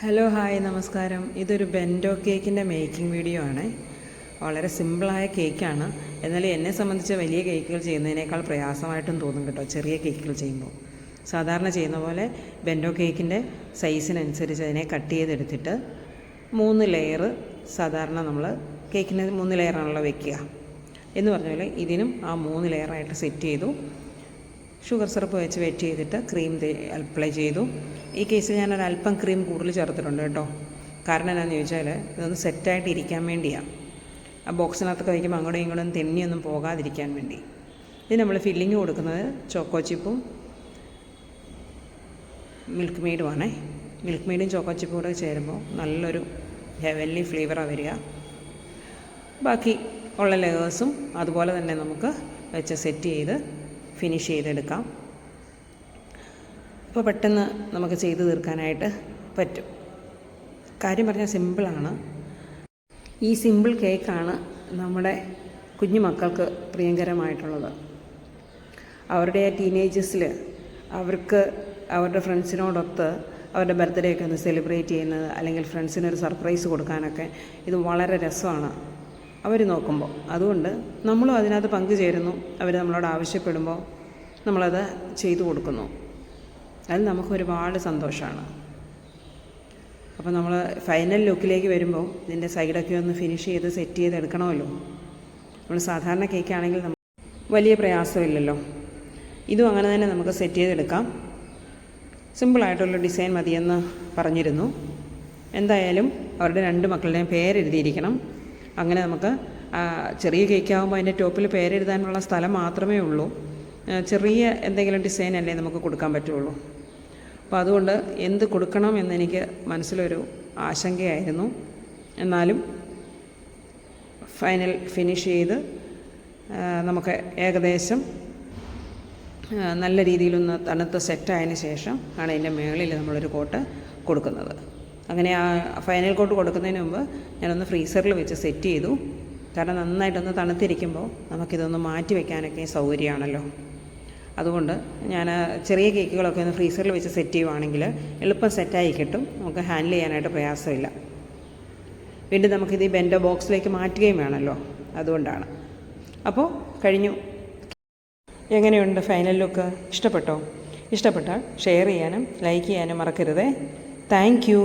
Hello hi നമസ്കാരം. ഇതൊരു ബെൻഡോ കേക്കിൻ്റെ മേക്കിംഗ് വീഡിയോ ആണ്. വളരെ സിമ്പിളായ കേക്കാണ്. എന്നാൽ എന്നെ സംബന്ധിച്ച് വലിയ കേക്കുകൾ ചെയ്യുന്നതിനേക്കാൾ പ്രയാസമായിട്ടും തോന്നും കേട്ടോ ചെറിയ കേക്കുകൾ ചെയ്യുമ്പോൾ. സാധാരണ ചെയ്യുന്ന പോലെ ബെൻഡോ കേക്കിൻ്റെ സൈസിനനുസരിച്ച് അതിനെ കട്ട് ചെയ്തെടുത്തിട്ട് 3 ലെയർ സാധാരണ നമ്മൾ കേക്കിന് 3 ലെയറാണല്ലോ വെക്കുക എന്ന് പറഞ്ഞ പോലെ ഇതിനും ആ 3 ലെയറായിട്ട് സെറ്റ് ചെയ്തു. ഷുഗർ സിറപ്പ് വെച്ച് വെറ്റ് ചെയ്തിട്ട് ക്രീം അപ്ലൈ ചെയ്തു. ഈ കേസിൽ ഞാനൊരല്പം ക്രീം കൂടുതൽ ചേർത്തിട്ടുണ്ട് കേട്ടോ. കാരണം എന്താണെന്ന് ചോദിച്ചാൽ ഇതൊന്ന് സെറ്റായിട്ട് ഇരിക്കാൻ വേണ്ടിയാണ്. ആ ബോക്സിനകത്തൊക്കെ വയ്ക്കുമ്പോൾ അങ്ങോട്ടും ഇങ്ങോട്ടും തെന്നിയൊന്നും പോകാതിരിക്കാൻ വേണ്ടി. ഇത് നമ്മൾ ഫില്ലിങ് കൊടുക്കുന്നത് ചോക്കോ ചിപ്പും മിൽക്ക് മെയ്ഡുമാണേ. മിൽക്ക് മെയ്ഡും ചോക്കോ ചിപ്പും കൂടെ ചേരുമ്പോൾ നല്ലൊരു ഹെവൻലി ഫ്ലേവറാണ് വരിക. ബാക്കി ഉള്ള ലെയേഴ്സും അതുപോലെ തന്നെ നമുക്ക് വെച്ച് സെറ്റ് ചെയ്ത് ഫിനിഷ് ചെയ്തെടുക്കാം. അപ്പോൾ പെട്ടെന്ന് നമുക്ക് ചെയ്തു തീർക്കാനായിട്ട് പറ്റും. കാര്യം പറഞ്ഞാൽ സിമ്പിളാണ്. ഈ സിമ്പിൾ കേക്കാണ് നമ്മുടെ കുഞ്ഞു മക്കൾക്ക് പ്രിയങ്കരമായിട്ടുള്ളത്. അവരുടെ ടീനേജേഴ്സിൽ അവർക്ക് അവരുടെ ഫ്രണ്ട്സിനോടൊത്ത് അവരുടെ ബർത്ത്ഡേ ഒക്കെ ഒന്ന് സെലിബ്രേറ്റ് ചെയ്യുന്നത്, അല്ലെങ്കിൽ ഫ്രണ്ട്സിനൊരു സർപ്രൈസ് കൊടുക്കാനൊക്കെ ഇത് വളരെ രസമാണ് അവർ നോക്കുമ്പോൾ. അതുകൊണ്ട് നമ്മളും അതിനകത്ത് പങ്കുചേരുന്നു. അവർ നമ്മളോട് ആവശ്യപ്പെടുമ്പോൾ നമ്മളത് ചെയ്തു കൊടുക്കുന്നു. അത് നമുക്ക് ഒരുപാട് സന്തോഷമാണ്. അപ്പോൾ നമ്മൾ ഫൈനൽ ലുക്കിലേക്ക് വരുമ്പോൾ ഇതിൻ്റെ സൈഡൊക്കെ ഒന്ന് ഫിനിഷ് ചെയ്ത് സെറ്റ് ചെയ്തെടുക്കണമല്ലോ. നമ്മൾ സാധാരണ കേക്കാണെങ്കിൽ വലിയ പ്രയാസമില്ലല്ലോ. ഇതും അങ്ങനെ തന്നെ നമുക്ക് സെറ്റ് ചെയ്തെടുക്കാം. സിമ്പിളായിട്ടുള്ള ഡിസൈൻ മതിയെന്ന് പറഞ്ഞിരുന്നു. എന്തായാലും അവരുടെ 2 മക്കളുടെയും പേരെഴുതിയിരിക്കണം. അങ്ങനെ നമുക്ക് ചെറിയ കേക്കാകുമ്പോൾ അതിൻ്റെ ടോപ്പിൽ പേരെഴുതാനുള്ള സ്ഥലം മാത്രമേ ഉള്ളൂ. ചെറിയ എന്തെങ്കിലും ഡിസൈൻ അല്ലേ നമുക്ക് കൊടുക്കാൻ പറ്റുള്ളൂ. അപ്പോൾ അതുകൊണ്ട് എന്ത് കൊടുക്കണം എന്നെനിക്ക് മനസ്സിലൊരു ആശങ്കയായിരുന്നു. എന്നാലും ഫൈനൽ ഫിനിഷ് ചെയ്ത് നമുക്ക് ഏകദേശം നല്ല രീതിയിലൊന്ന് തണുത്ത് സെറ്റായതിന് ശേഷം ആണ് അതിൻ്റെ മുകളിൽ നമ്മളൊരു കോട്ട് കൊടുക്കുന്നത്. അങ്ങനെ ആ ഫൈനൽ കോട്ട് കൊടുക്കുന്നതിന് മുമ്പ് ഞാനൊന്ന് ഫ്രീസറിൽ വെച്ച് സെറ്റ് ചെയ്തു. കാരണം നന്നായിട്ടൊന്ന് തണുത്തിരിക്കുമ്പോൾ നമുക്കിതൊന്ന് മാറ്റി വയ്ക്കാനൊക്കെ സൗകര്യമാണല്ലോ. അതുകൊണ്ട് ഞാൻ ചെറിയ കേക്കുകളൊക്കെ ഒന്ന് ഫ്രീസറിൽ വെച്ച് സെറ്റ് ചെയ്യുവാണെങ്കിൽ എളുപ്പം സെറ്റായി കിട്ടും. നമുക്ക് ഹാൻഡിൽ ചെയ്യാനായിട്ട് പ്രയാസമില്ല. വീണ്ടും നമുക്കിത് ഈ ബെൻഡോ ബോക്സിലേക്ക് മാറ്റുകയും വേണമല്ലോ. അതുകൊണ്ടാണ്. അപ്പോൾ കഴിഞ്ഞു. എങ്ങനെയുണ്ട് ഫൈനൽ ലുക്ക്? ഇഷ്ടപ്പെട്ടോ? ഇഷ്ടപ്പെട്ടാൽ ഷെയർ ചെയ്യാനും ലൈക്ക് ചെയ്യാനും മറക്കരുതേ. Thank you.